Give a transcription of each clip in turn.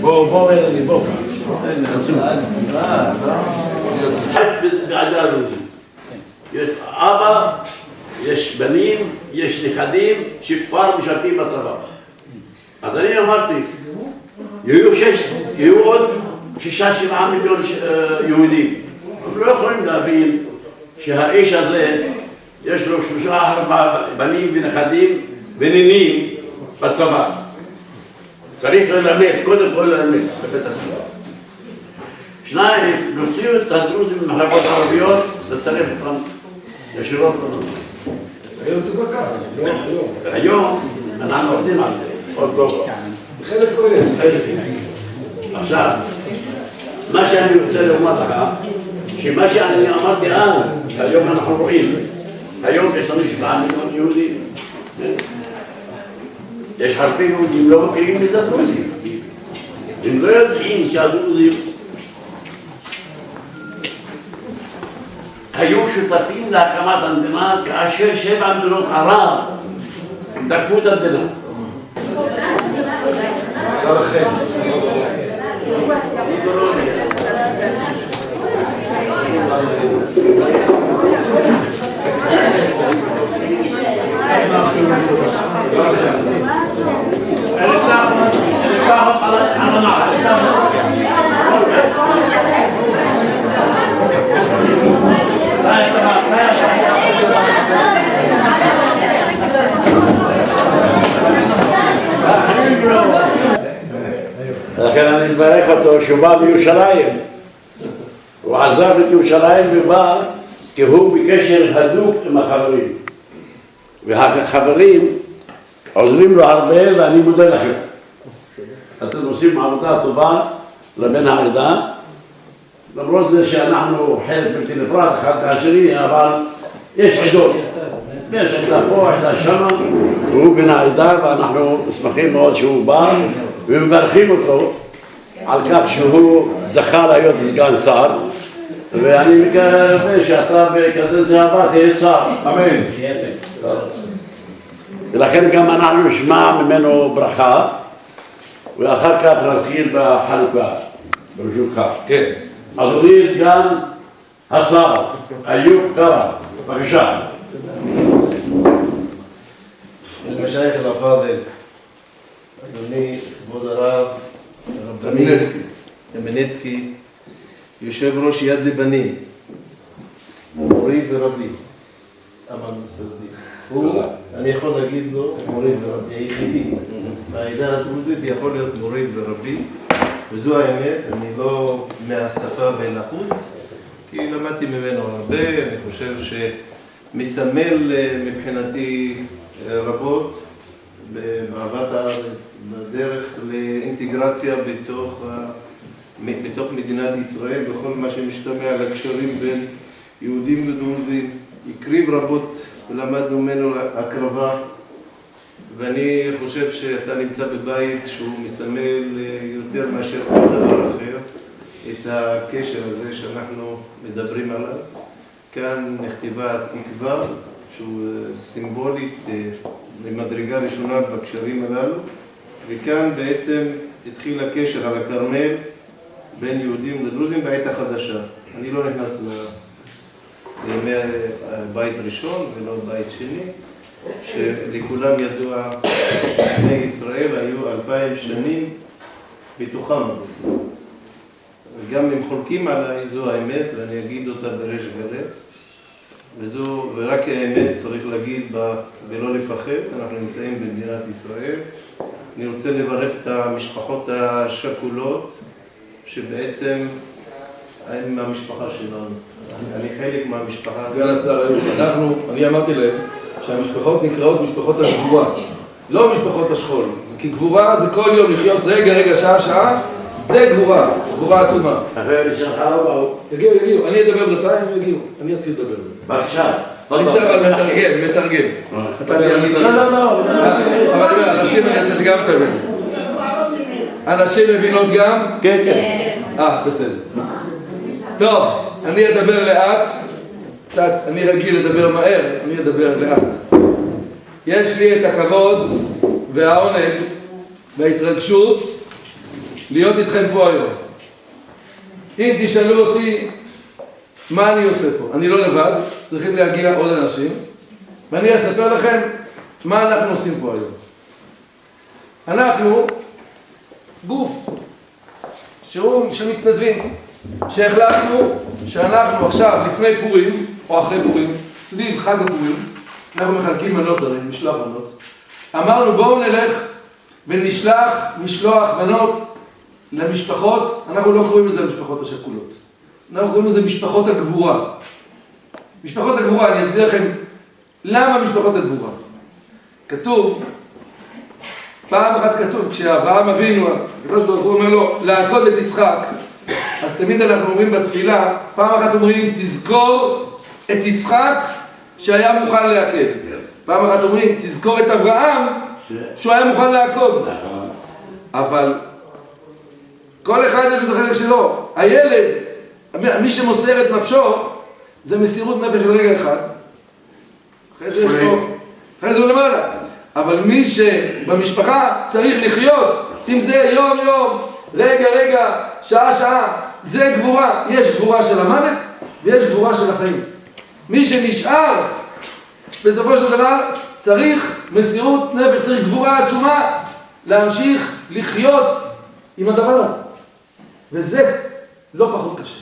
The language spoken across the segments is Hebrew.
בואו ילדים, בואו. בעדה הדרוזית. יש אבא, יש בנים, יש נכדים שכבר משרתים בצבא. אז אני אמרתי, יהיו עוד 6-7 מיליון יהודים. הם לא יכולים להבין שהאיש הזה יש לו 3-4 בנים ונכדים ונינים בצבא. צריך ללמד, קודם כל ללמד בבית הספר. 2, להוציא את הדרוזים ממחלקות ערביות, לצרף אותם ישירות לנו. היום זה כבר ככה, היום אנחנו עובדים על זה, עוד גובה. בחלק לא יש. עכשיו, מה שאני רוצה לומר לך, שמה שאני אמרתי אז, שהיום אנחנו רואים, היום יש לנו 7 מיליון יהודים. יש הרבה יהודים לא מכירים מזה דרוזים. הם לא יודעים שהדרוזים היו שותפים להקמת המדינה כאשר 7 מדינות ערב תקפו את המדינה. לכן אני מברך אותו שהוא בא מירושלים. הוא עזב את ירושלים ובא כי הוא בקשר הדוק עם החברים. והחברים עוזרים לו הרבה ואני מודה לכם. אתם עושים עבודה טובה לבן העדה, למרות זה שאנחנו חלק בלתי נפרד אחד מהשני, אבל יש עדות. יש עדה פה, עדה שמה, והוא בן העדה ואנחנו שמחים מאוד שהוא בא ומברכים אותו על כך שהוא זכה להיות סגן שר, ואני מקווה שאתה בקדנציה הבאה תהיה שר. אמן. ולכן גם אנחנו נשמע ממנו ברכה, ואחר כך נתחיל בחלוקה, ברשותך. כן. אדוני סגן השר, איוב קרא, בבקשה. المشايخ الأفاضل אדוני כבוד הרב קמניצקי, יושב ראש יד לבנים, מורי ורבי, אמן מסרדי. אני יכול להגיד לו מורי ורבי, היחידי בעדה הדרוזית יכול להיות מורי ורבי, וזו האמת, אני לא מהשפה ולחוץ, כי למדתי ממנו הרבה, אני חושב שמסמל מבחינתי רבות באהבת הארץ, בדרך לאינטגרציה בתוך מדינת ישראל, בכל מה שמשתמע על הקשרים בין יהודים ודרוזים. הקריב רבות ולמדנו ממנו הקרבה, ואני חושב שאתה נמצא בבית שהוא מסמל יותר מאשר כל דבר אחר את הקשר הזה שאנחנו מדברים עליו. כאן נכתבה תקווה שהוא סימבולית למדרגה ראשונה בקשרים הללו, וכאן בעצם התחיל הקשר על הכרמל בין יהודים לדרוזים בעת החדשה. אני לא נכנס לימי בית ראשון ולא בית שני, שלכולם ידוע בני ישראל היו 2000 שנים בתוכם. וגם אם חולקים עליי, זו האמת, ואני אגיד אותה בריש גלי. ורק האמת צריך להגיד ולא לפחד, אנחנו נמצאים במדינת ישראל. אני רוצה לברך את המשפחות השכולות, שבעצם הם מהמשפחה שלנו. אני חלק מהמשפחה. סגן השר, אני אמרתי להם שהמשפחות נקראות משפחות הגבורה, לא משפחות השכול. כי גבורה זה כל יום לחיות רגע, שעה, זה גבורה, גבורה עצומה. החבר'ה שלך לא באו. יגיעו, אני אדבר בינתיים, הם יגיעו, אני אתחיל לדבר. בבקשה. נמצא אבל מתרגם. לא. אבל אני אומר, אנשים אני רוצה שגם תבין. אנשים מבינות גם? כן, כן. בסדר. טוב, אני אדבר לאט. קצת, אני רגיל לדבר מהר, אני אדבר לאט. יש לי את הכבוד והעונג וההתרגשות להיות איתכם פה היום. אם תשאלו אותי מה אני עושה פה, אני לא לבד, צריכים להגיע עוד אנשים, ואני אספר לכם מה אנחנו עושים פה היום. אנחנו גוף שמתנדבים, שהחלטנו שאנחנו עכשיו לפני פורים או אחרי פורים, סביב חג הפורים, אנחנו מחלקים מנות הרי, משלוח מנות. אמרנו בואו נלך ונשלח משלוח מנות למשפחות, אנחנו לא קוראים לזה המשפחות השכולות, אנחנו קוראים לזה משפחות הגבורה. משפחות הגבורה, אני אסביר לכם למה משפחות הגבורה. כתוב, פעם אחת כתוב, כשאברהם אבינו, הקדוש ברוך הוא אומר לו לעקוד את יצחק, אז תמיד אנחנו אומרים בתפילה, פעם אחת אומרים תזכור את יצחק שהיה מוכן לעקד. פעם אחת אומרים תזכור את אברהם שהוא היה מוכן לעקוד. אבל כל אחד יש את החלק שלו. הילד, מי שמוסר את נפשו, זה מסירות נפש של רגע אחד. אחרי זה יש לו, אחרי זה הוא למעלה. אבל מי שבמשפחה צריך לחיות, אם זה יום יום, רגע, שעה, זה גבורה. יש גבורה של המוות ויש גבורה של החיים. מי שנשאר, בסופו של דבר, צריך מסירות נפש, צריך גבורה עצומה, להמשיך לחיות עם הדבר הזה. וזה לא פחות קשה.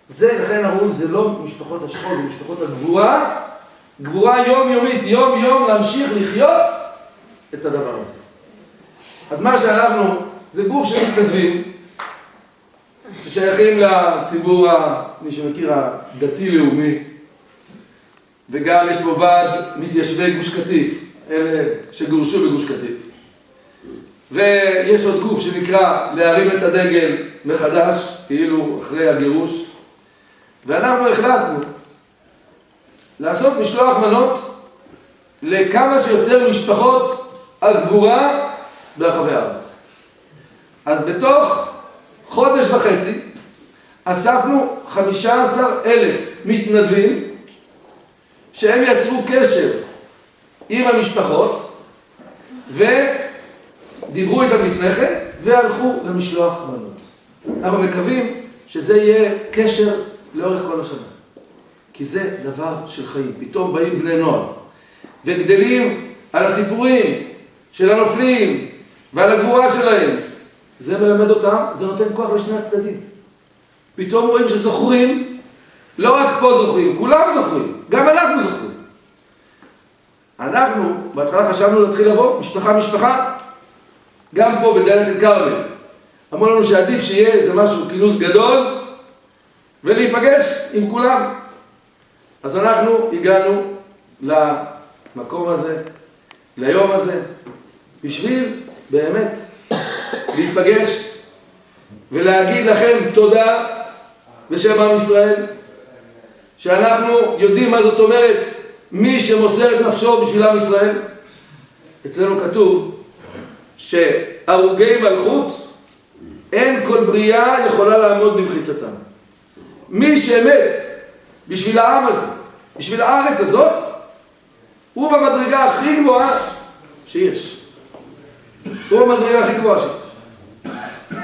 זה, לכן אנחנו אומרים, זה לא משפחות השכול, זה משפחות הגבורה, גבורה יומיומית, יום להמשיך לחיות את הדבר הזה. אז מה שאנחנו, זה גוף שמתנדבים, ששייכים לציבור, מי שמכיר, הדתי-לאומי, וגם יש פה ועד מתיישבי גוש קטיף, אלה שגורשו בגוש קטיף. ויש עוד גוף שנקרא להרים את הדגל מחדש, כאילו אחרי הגירוש. ואנחנו החלטנו לעשות משלוח מנות לכמה שיותר משפחות הגבורה ברחבי הארץ. אז בתוך חודש וחצי אספנו 15,000 מתנדבים שהם יצרו קשר עם המשפחות ודיברו איתם לפני כן והלכו למשלוח מנות. אנחנו מקווים שזה יהיה קשר לאורך כל השנה. כי זה דבר של חיים. פתאום באים בני נוער וגדלים על הסיפורים של הנופלים ועל הגבורה שלהם. זה מלמד אותם, זה נותן כוח לשני הצדדים. פתאום רואים שזוכרים, לא רק פה זוכרים, כולם זוכרים, גם אנחנו זוכרים. אנחנו, בהתחלה חשבנו להתחיל לבוא, משפחה, גם פה בדלית אל כרמל. אמרו לנו שעדיף שיהיה איזה משהו, כינוס גדול, ולהיפגש עם כולם. אז אנחנו הגענו למקום הזה, ליום הזה, בשביל באמת להיפגש ולהגיד לכם תודה בשם עם ישראל, שאנחנו יודעים מה זאת אומרת מי שמוסר את נפשו בשביל עם ישראל. אצלנו כתוב שהרוגי מלכות אין כל בריאה יכולה לעמוד במחיצתם. מי שמת בשביל העם הזה, בשביל הארץ הזאת, הוא במדרגה הכי גבוהה שיש. הוא במדרגה הכי גבוהה שיש.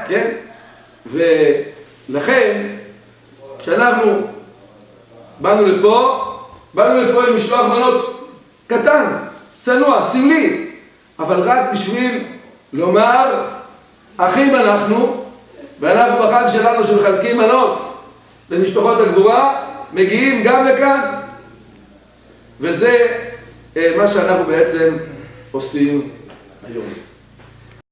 כן? ולכן, כשאנחנו באנו לפה עם משלוח מנות קטן, צנוע, סמלי, אבל רק בשביל לומר, אחים אנחנו, ואנחנו בחג שלנו שמחלקים מנות למשפחות הגבורה, מגיעים גם לכאן. וזה מה שאנחנו בעצם עושים היום.